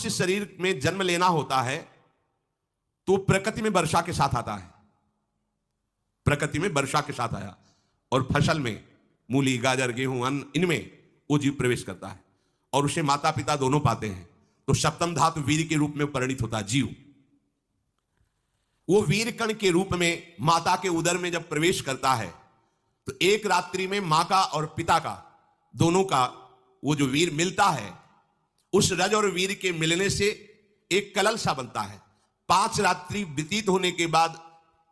मनुष्य शरीर में जन्म लेना होता है तो प्रकृति में वर्षा के साथ आता है, प्रकृति में वर्षा के साथ आया, और फसल में मूली, गाजर, गेहूं, अन्न, इनमें वो जीव प्रवेश करता है और उसे माता पिता दोनों पाते हैं। तो सप्तम धातु वीर के रूप में परिणित होता है जीव। वो वीर कण के रूप में माता के उदर में जब प्रवेश करता है तो एक रात्रि में मां का और पिता का, दोनों का वो जो वीर मिलता है, उस रज और वीर के मिलने से एक कलल सा बनता है। 5 रात्रि व्यतीत होने के बाद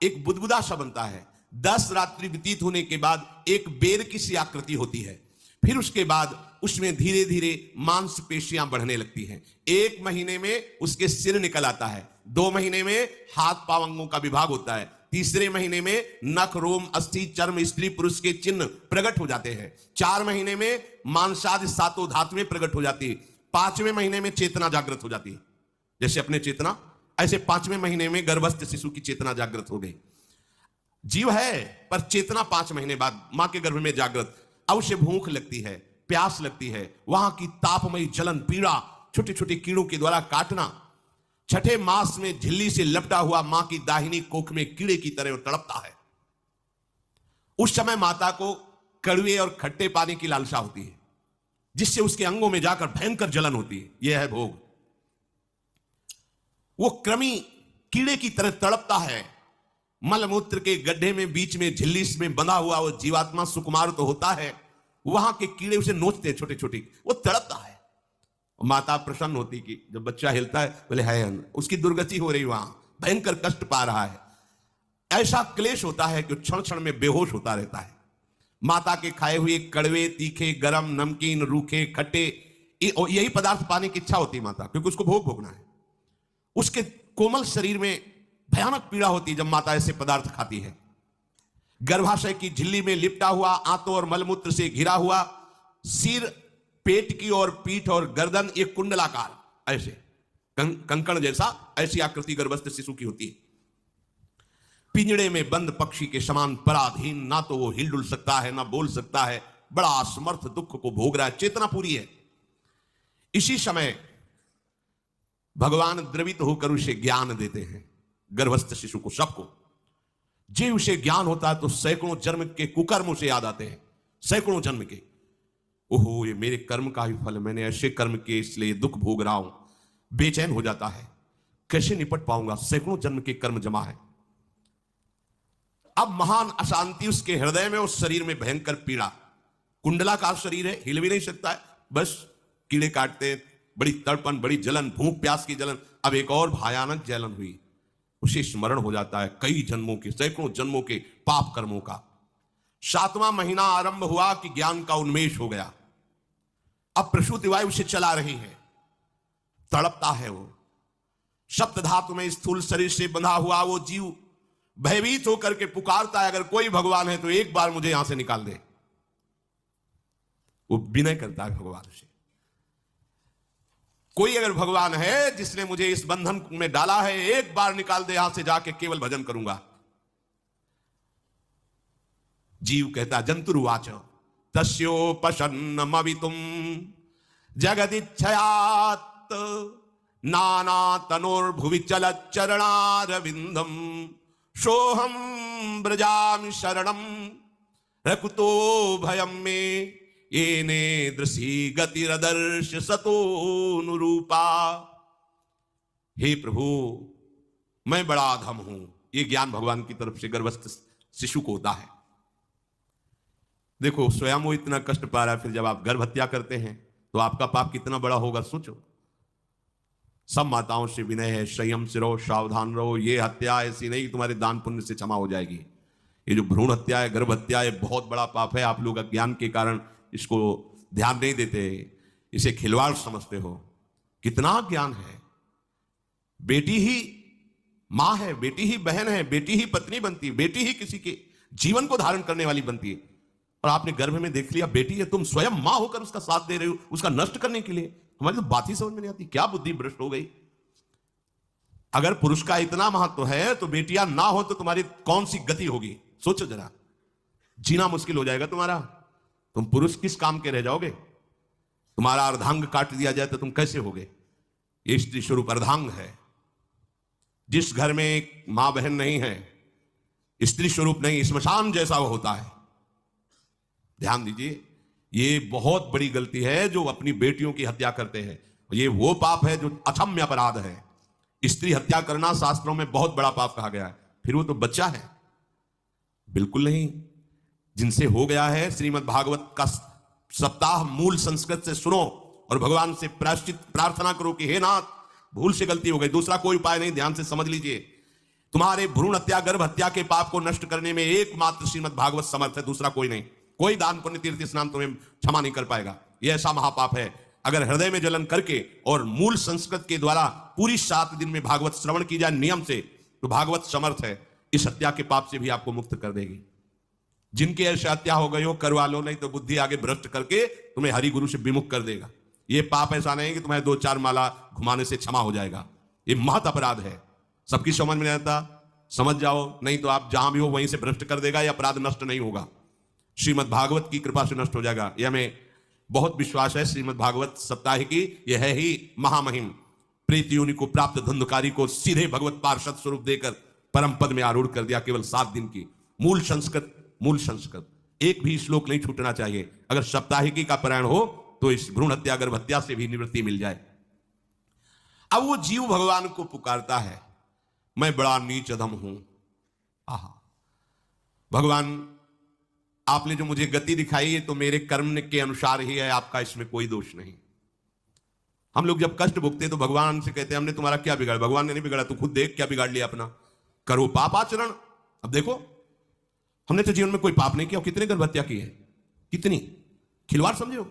एक बुदबुदा सा बनता है। 10 रात्रि व्यतीत होने के बाद एक बेर की सी आकृति होती है। फिर उसके बाद उसमें धीरे धीरे मांसपेशियां बढ़ने लगती हैं। 1 महीने में उसके सिर निकल आता है, 2 महीने में हाथ पांव अंगों का विभाग होता है, तीसरे महीने में नख, रोम, अस्थि, चर्म, स्त्री पुरुष के चिन्ह प्रकट हो जाते हैं, 4 महीने में मांसादि 7 धातुएं प्रकट हो जाती है, 5वें महीने में चेतना जागृत हो जाती है। जैसे अपने चेतना, ऐसे 5वें महीने में गर्भस्थ शिशु की चेतना जागृत हो गई। जीव है पर चेतना 5 महीने बाद मां के गर्भ में जागृत। अब उसे भूख लगती है, प्यास लगती है, वहां की तापमयी जलन, पीड़ा, छोटे छोटे कीड़ों के द्वारा काटना, 6ठे मास में झिल्ली से लपटा हुआ मां की दाहिनी कोख में कीड़े की तरह तड़पता है। उस समय माता को कड़वे और खट्टे पानी की लालसा होती है, जिससे उसके अंगों में जाकर भयंकर जलन होती है। यह है भोग। वो कृमि कीड़े की तरह तड़पता है। मलमूत्र के गड्ढे में बीच में झिल्ली में बंधा हुआ वो जीवात्मा सुकुमार तो होता है, वहां के कीड़े उसे नोचते हैं छोटे छोटे, वो तड़पता है। माता प्रसन्न होती कि जब बच्चा हिलता है, बोले है उसकी दुर्गति हो रही, वहां भयंकर कष्ट पा रहा है। ऐसा क्लेश होता है कि क्षण क्षण में बेहोश होता रहता है। माता के खाए हुए कड़वे, तीखे, गरम, नमकीन, रूखे, खट्टे, यही पदार्थ पाने की इच्छा होती है माता, क्योंकि उसको भोग भोगना है। उसके कोमल शरीर में भयानक पीड़ा होती है जब माता ऐसे पदार्थ खाती है। गर्भाशय की झिल्ली में लिपटा हुआ, आंतों और मलमूत्र से घिरा हुआ, सिर, पेट की और पीठ और गर्दन एक कुंडलाकार, ऐसे कंकण जैसा, ऐसी आकृति गर्भस्थ शिशु की होती है। पिंजड़े में बंद पक्षी के समान पराधीन, ना तो वो हिल डुल सकता है ना बोल सकता है, बड़ा असमर्थ दुख को भोग रहा है, चेतना पूरी है। इसी समय भगवान द्रवित होकर उसे ज्ञान देते हैं, गर्भस्थ शिशु को, सबको। जे उसे ज्ञान होता है तो सैकड़ों जन्म के कुकर्म उसे याद आते हैं, सैकड़ों जन्म के। ओहो, ये मेरे कर्म का ही फल, मैंने ऐसे कर्म किए इसलिए दुख भोग रहा हूं। बेचैन हो जाता है, कैसे निपट पाऊंगा, सैकड़ों जन्म के कर्म जमा है। अब महान अशांति उसके हृदय में, उस शरीर में भयंकर पीड़ा, कुंडलाकार शरीर है, हिल भी नहीं सकता है, बस कीड़े काटते हैं, बड़ी तड़पन, बड़ी जलन, भूख प्यास की जलन। अब एक और भयानक जलन हुई, उसे स्मरण हो जाता है कई जन्मों के, सैकड़ों जन्मों के पाप कर्मों का। 7वां महीना आरंभ हुआ कि ज्ञान का उन्मेष हो गया। अब प्रसूति वायु उसे चला रही है, तड़पता है वो। सप्त धातु में स्थूल शरीर से बंधा हुआ वो जीव भयभीत होकर के पुकारता है, अगर कोई भगवान है तो एक बार मुझे यहां से निकाल दे। वो विनय करता है भगवान से, कोई अगर भगवान है जिसने मुझे इस बंधन में डाला है, एक बार निकाल दे यहां से, जाके केवल भजन करूंगा। जीव कहता, जंतुर्वाच तस्योपशन्नमवितुम जगदिच्छयात् नाना तनोर्भुवि चलच्चरणारविंदम सोहम ब्रजामि शरणम रकुतो भयम में येने दृशी गतिरदर्श सतोनुरूपा। हे प्रभु, मैं बड़ा अधम हूं। ये ज्ञान भगवान की तरफ से गर्भस्थ शिशु को होता है। देखो, स्वयं वो इतना कष्ट पा रहा है, फिर जब आप गर्भ हत्या करते हैं तो आपका पाप कितना बड़ा होगा, सोचो। सब माताओं से विनय है, संयम से रहो, सावधान रहो। ये हत्या ऐसी नहीं तुम्हारे दान पुण्य से क्षमा हो जाएगी। ये जो भ्रूण हत्या है, गर्भ हत्या है, बहुत बड़ा पाप है। आप लोग अज्ञान के कारण इसको ध्यान नहीं देते, इसे खिलवाड़ समझते हो। कितना ज्ञान है। बेटी ही मां है, बेटी ही बहन है, बेटी ही पत्नी बनती है, बेटी ही किसी के जीवन को धारण करने वाली बनती है। और आपने गर्भ में देख लिया बेटी है, तुम स्वयं मां होकर उसका साथ दे रहे हो, उसका नष्ट करने के लिए। हमारी तो बात ही समझ में नहीं आती, क्या बुद्धि भ्रष्ट हो गई। अगर पुरुष का इतना महत्व है तो बेटियां ना हो तो तुम्हारी कौन सी गति होगी, सोचो जरा। जीना मुश्किल हो जाएगा तुम्हारा। तुम पुरुष किस काम के रह जाओगे। तुम्हारा अर्धांग काट दिया जाए तो तुम कैसे होगे। ये स्त्री स्वरूप अर्धांग है। जिस घर में एक मां बहन नहीं है, स्त्री स्वरूप नहीं, स्मशान जैसा वो होता है। ध्यान दीजिए, ये बहुत बड़ी गलती है जो अपनी बेटियों की हत्या करते हैं। ये वो पाप है जो अक्षम्य अपराध है। स्त्री हत्या करना शास्त्रों में बहुत बड़ा पाप कहा गया है। फिर वो तो बच्चा है, बिल्कुल नहीं। जिनसे हो गया है, श्रीमद् भागवत का सप्ताह मूल संस्कृत से सुनो और भगवान से प्रायश्चित प्रार्थना करो कि हे नाथ, भूल से गलती हो गई, दूसरा कोई उपाय नहीं। ध्यान से समझ लीजिए, तुम्हारे भ्रूण हत्या गर्भ हत्या के पाप को नष्ट करने में एकमात्र श्रीमद् भागवत समर्थ है, दूसरा कोई नहीं। कोई दान पुण्य तीर्थ स्नान तुम्हें क्षमा नहीं कर पाएगा। यह ऐसा महापाप है। अगर हृदय में जलन करके और मूल संस्कृत के द्वारा पूरी 7 दिन में भागवत श्रवण की जाए नियम से, तो भागवत समर्थ है, इस हत्या के पाप से भी आपको मुक्त कर देगी। जिनकी ऐसी हत्या हो गई हो करवा लो, नहीं तो बुद्धि आगे भ्रष्ट करके तुम्हें हरि गुरु से विमुख कर देगा। ये पाप ऐसा नहीं कि तुम्हें 2-4 माला घुमाने से क्षमा हो जाएगा। ये महत अपराध है। सबकी समझ में नहीं आता, समझ जाओ, नहीं तो आप जहां भी हो वहीं से भ्रष्ट कर देगा। यह अपराध नष्ट नहीं होगा, श्रीमद् भागवत की कृपा से नष्ट हो जाएगा। यह हमें बहुत विश्वास है। श्रीमद् भागवत सप्ताह की यह है ही महामहिम। प्रीत योनि को प्राप्त धंधकारी को सीधे भगवत पार्षद स्वरूप देकर परम पद में आरूढ़ कर दिया। केवल 7 दिन की मूल संस्कृत एक भी श्लोक नहीं छूटना चाहिए। अगर सप्ताहिकी का पारायण हो तो इस भ्रूण हत्या गर्भ हत्या से भी निवृत्ति मिल जाए। अब वो जीव भगवान को पुकारता है, मैं बड़ा नीच अधम हूं। आहा, भगवान आपने जो मुझे गति दिखाई है तो मेरे कर्म के अनुसार ही है, आपका इसमें कोई दोष नहीं। हम लोग जब कष्ट भुगते तो भगवान से कहते हैं हमने तुम्हारा क्या बिगाड़ा। भगवान ने नहीं बिगाड़ा, तू खुद देख क्या बिगाड़ लिया अपना। करो पाप आचरण। अब देखो, हमने तो जीवन में कोई पाप नहीं किया, कितने गर्भ हत्या की है, कितनी खिलवाड़ समझे हो।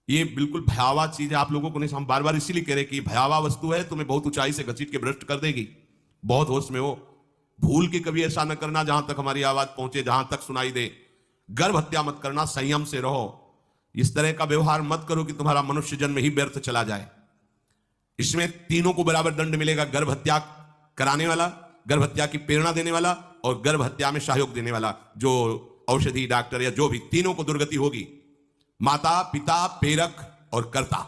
ये बिल्कुल भयावह चीज है। आप लोगों को नहीं, हम बार बार इसीलिए कह रहे कि भयावह वस्तु है, तुम्हें बहुत ऊंचाई से घसीट के भ्रष्ट कर देगी। बहुत होश में हो, भूल के कभी ऐसा न करना जहां तक हमारी आवाज पहुंचे, जहां तक सुनाई दे। गर्भ हत्या मत करना, संयम से रहो। इस तरह का व्यवहार मत करो कि तुम्हारा मनुष्य जन्म ही व्यर्थ चला जाए। इसमें तीनों को बराबर दंड मिलेगा, गर्भ हत्या कराने वाला, गर्भ हत्या की प्रेरणा देने वाला और गर्भ हत्या में सहयोग देने वाला। जो औषधि डॉक्टर या जो भी, तीनों को दुर्गति होगी। माता पिता प्रेरक और कर्ता।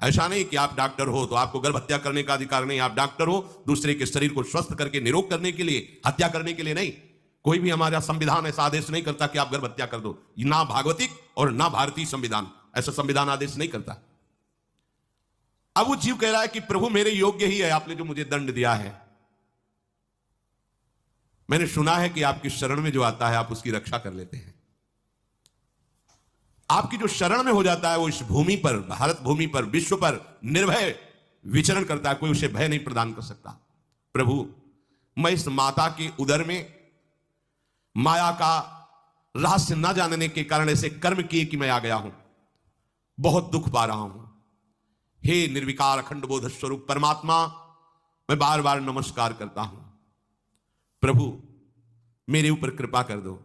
ऐसा नहीं कि आप डॉक्टर हो तो आपको गर्भ हत्या करने का अधिकार नहीं। आप डॉक्टर हो दूसरे के शरीर को स्वस्थ करके निरोग करने के लिए, हत्या करने के लिए नहीं। कोई भी हमारा संविधान ऐसा आदेश नहीं करता कि आप गर्भ हत्या कर दो। ना भागवतिक और ना भारतीय संविधान ऐसा संविधान आदेश नहीं करता। अब वो जीव कह रहा है कि प्रभु मेरे योग्य ही है, आपने जो मुझे दंड दिया है। मैंने सुना है कि आपकी शरण में जो आता है आप उसकी रक्षा कर लेते हैं। आपकी जो शरण में हो जाता है वो इस भूमि पर, भारत भूमि पर, विश्व पर निर्भय विचरण करता है। कोई उसे भय नहीं प्रदान कर सकता। प्रभु, मैं इस माता के उदर में माया का रहस्य न जानने के कारण ऐसे कर्म किए कि मैं आ गया हूं। बहुत दुख पा रहा हूं। हे निर्विकार अखंड बोध स्वरूप परमात्मा, मैं बार बार नमस्कार करता हूं। प्रभु, मेरे ऊपर कृपा कर दो,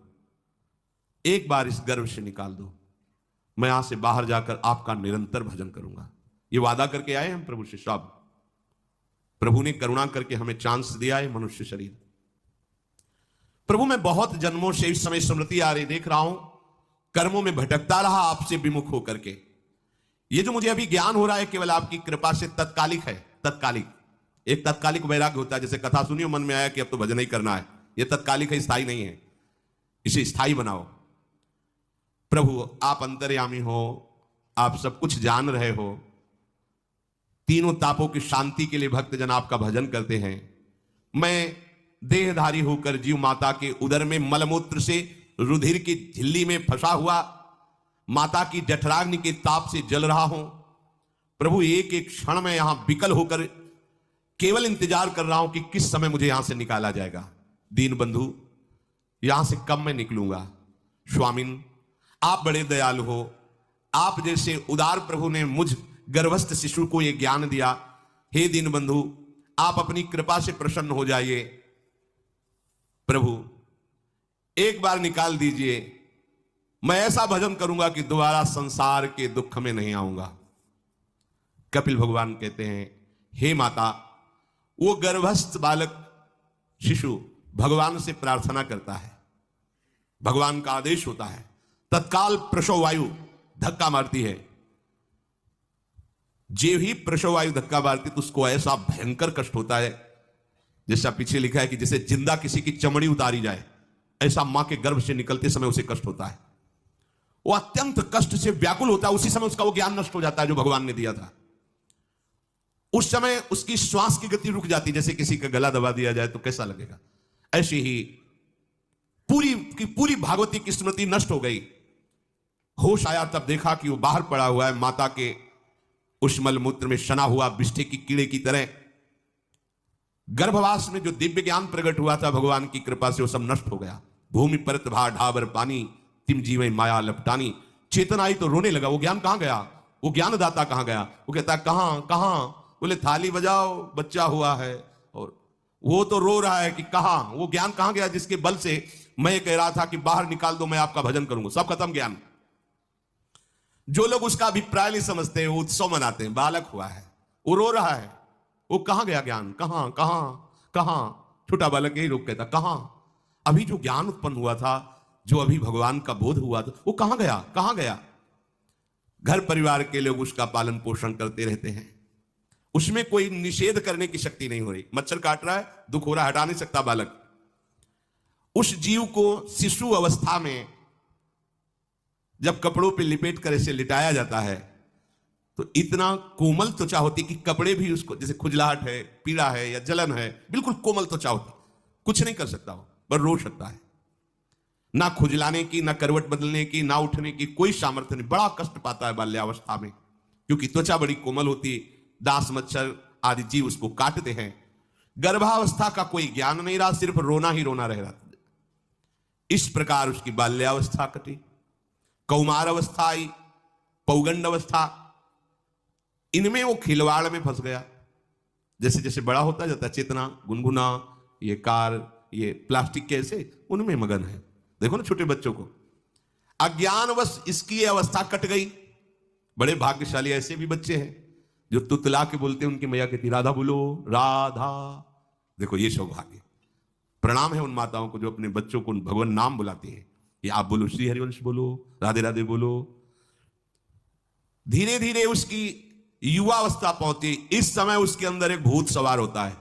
एक बार इस गर्भ से निकाल दो। मैं यहां से बाहर जाकर आपका निरंतर भजन करूंगा। ये वादा करके आए हम प्रभु से सब। प्रभु ने करुणा करके हमें चांस दिया है मनुष्य शरीर। प्रभु, मैं बहुत जन्मों से इस समय स्मृति आ रही, देख रहा हूं कर्मों में भटकता रहा आपसे विमुख होकर के। ये जो मुझे अभी ज्ञान हो रहा है केवल आपकी कृपा से तत्कालिक है। तत्कालिक, एक तत्कालिक वैराग्य होता है। जैसे कथा सुनियो, मन में आया कि अब तो भजन ही करना है। यह तत्कालिक है, स्थायी नहीं है। इसे स्थायी बनाओ। प्रभु, आप अंतर्यामी हो, आप सब कुछ जान रहे हो। तीनों तापों की शांति के लिए भक्तजन आपका भजन करते हैं। मैं देहधारी होकर जीव माता के उदर में मलमूत्र से रुधिर की झिल्ली में फंसा हुआ माता की जठराग्नि के ताप से जल रहा हूं। प्रभु, एक एक क्षण में यहां विकल होकर केवल इंतजार कर रहा हूं कि किस समय मुझे यहां से निकाला जाएगा। दीन बंधु, यहां से कब मैं निकलूंगा। स्वामिन, आप बड़े दयालु हो। आप जैसे उदार प्रभु ने मुझ गर्भस्थ शिशु को यह ज्ञान दिया। हे दीन बंधु, आप अपनी कृपा से प्रसन्न हो जाइए। प्रभु, एक बार निकाल दीजिए। मैं ऐसा भजन करूंगा कि दोबारा संसार के दुख में नहीं आऊंगा। कपिल भगवान कहते हैं, हे माता, वो गर्भस्थ बालक शिशु भगवान से प्रार्थना करता है। भगवान का आदेश होता है, तत्काल प्रसव वायु धक्का मारती है। जे ही प्रसव वायु धक्का मारती तो उसको ऐसा भयंकर कष्ट होता है, जैसा पीछे लिखा है कि जैसे जिंदा किसी की चमड़ी उतारी जाए, ऐसा मां के गर्भ से निकलते समय उसे कष्ट होता है। वो अत्यंत कष्ट से व्याकुल होता है। उसी समय उसका वो ज्ञान नष्ट हो जाता है जो भगवान ने दिया था। उस समय उसकी श्वास की गति रुक जाती, जैसे किसी का गला दबा दिया जाए तो कैसा लगेगा। ऐसी ही पूरी की पूरी भागवती की स्मृति नष्ट हो गई। होश आया तब देखा कि वो बाहर पड़ा हुआ है, माता के उस मलमूत्र में सना हुआ बिष्ठे की कीड़े की तरह। गर्भवास में जो दिव्य ज्ञान प्रकट हुआ था भगवान की कृपा से, वो सब नष्ट हो गया। भूमि परत भा ढाबर पानी, तिम जीवे माया लपटानी। चेतना आई तो रोने लगा। वो ज्ञान कहां गया? वो ज्ञानदाता कहां गया? वो कहता है कहां कहां? बोले थाली बजाओ, बच्चा हुआ है। और वो तो रो रहा है कि कहां, वो ज्ञान कहां गया जिसके बल से मैं कह रहा था कि बाहर निकाल दो, मैं आपका भजन करूंगा। सब खत्म ज्ञान। जो लोग उसका अभिप्राय नहीं समझते हैं, वो उत्सव मनाते हैं, बालक हुआ है, वो रो रहा है, वो कहां गया ज्ञान? कहां कहां कहां? छोटा बालक यही लोग कहता कहां? अभी जो ज्ञान उत्पन्न हुआ था, जो अभी भगवान का बोध हुआ था, वो कहां गया? कहां गया? घर परिवार के लोग उसका पालन पोषण करते रहते हैं, उसमें कोई निषेध करने की शक्ति नहीं हो रही। मच्छर काट रहा है, दुख हो रहा है, हटा नहीं सकता बालक। उस जीव को शिशु अवस्था में जब कपड़ों पे लिपेट कर इसे लिटाया जाता है तो इतना कोमल त्वचा होती कि कपड़े भी उसको, जैसे खुजलाहट है, पीड़ा है या जलन है, बिल्कुल कोमल त्वचा होती, कुछ नहीं कर सकता हो, पर रो सकता है। ना खुजलाने की, ना करवट बदलने की, ना उठने की कोई सामर्थ्य नहीं। बड़ा कष्ट पाता है बाल्यावस्था में, क्योंकि त्वचा बड़ी कोमल होती है, दास मच्छर आदि जीव उसको काटते हैं। गर्भावस्था का कोई ज्ञान नहीं रहा, सिर्फ रोना ही रोना रह रहा। इस प्रकार उसकी बाल्यावस्था कटी, कौमार अवस्था आई, पौगंड अवस्था, इनमें वो खिलवाड़ में फंस गया। जैसे जैसे बड़ा होता जाता है, चेतना, गुनगुना, ये कार, ये प्लास्टिक के ऐसे उनमें मगन है। देखो ना छोटे बच्चों को, अज्ञानवश इसकी अवस्था कट गई। बड़े भाग्यशाली ऐसे भी बच्चे हैं जो तुतला के बोलते हैं, उनकी मैया कहती राधा बोलो, राधा। देखो ये सौभाग्य, प्रणाम है उन माताओं को जो अपने बच्चों को भगवान नाम बुलाती है। ये आप बोलो, श्री हरिवंश बोलो, राधे राधे बोलो। धीरे धीरे उसकी युवावस्था पहुंची। इस समय उसके अंदर एक भूत सवार होता है,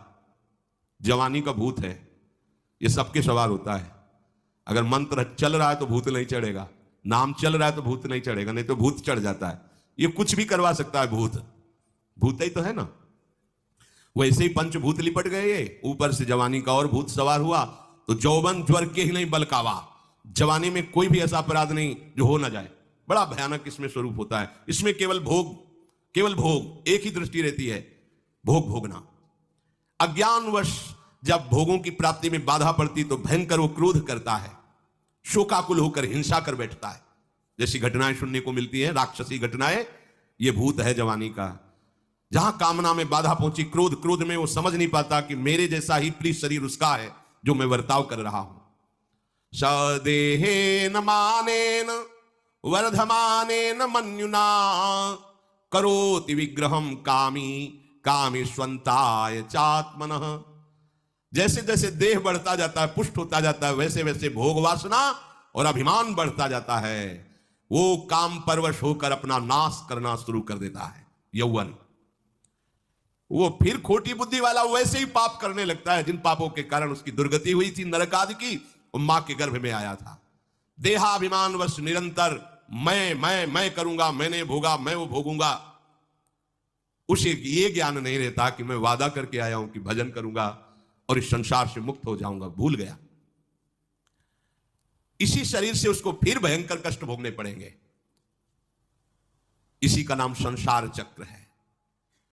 जवानी का भूत है, ये सबके सवार होता है। अगर मंत्र चल रहा है तो भूत नहीं चढ़ेगा, नाम चल रहा है तो भूत नहीं चढ़ेगा, नहीं तो भूत चढ़ जाता है। ये कुछ भी करवा सकता है भूत, भूत ही तो है ना। वैसे ही पंचभूत लिपट गए, ऊपर से जवानी का और भूत सवार हुआ तो जौवन ज्वर के ही नहीं बलकावा। जवानी में कोई भी ऐसा अपराध नहीं जो हो ना जाए। बड़ा भयानक इसमें स्वरूप होता है। इसमें केवल भोग, केवल भोग, एक ही दृष्टि रहती है, भोग भोगना। अज्ञानवश जब भोगों की प्राप्ति में बाधा पड़ती तो भयंकर वो क्रोध करता है, शोकाकुल होकर हिंसा कर बैठता है। जैसी घटनाएं सुनने को मिलती हैं, राक्षसी घटनाएं, ये भूत है जवानी का। जहां कामना में बाधा पहुंची, क्रोध, क्रोध में वो समझ नहीं पाता कि मेरे जैसा ही प्रिय शरीर उसका है जो मैं वर्ताव कर रहा हूं। सदेहेन मानेन वर्धमानेन मन्युना करोति विग्रहम कामी कामेष्वंताय चात्मनः। जैसे जैसे देह बढ़ता जाता है, पुष्ट होता जाता है, वैसे वैसे भोग वासना और अभिमान बढ़ता जाता है। वो काम परवश होकर अपना नाश करना शुरू कर देता है। यौवन, वो फिर खोटी बुद्धि वाला वैसे ही पाप करने लगता है जिन पापों के कारण उसकी दुर्गति हुई थी, नरक आदि की। वो मां के गर्भ में आया था। देहाभिमान वश निरंतर मैं करूंगा, मैंने भोगा, मैं वो भोगूंगा। उसे ये ज्ञान नहीं रहता कि मैं वादा करके आया हूं कि भजन करूंगा और इस संसार से मुक्त हो जाऊंगा, भूल गया। इसी शरीर से उसको फिर भयंकर कष्ट भोगने पड़ेंगे। इसी का नाम संसार चक्र है।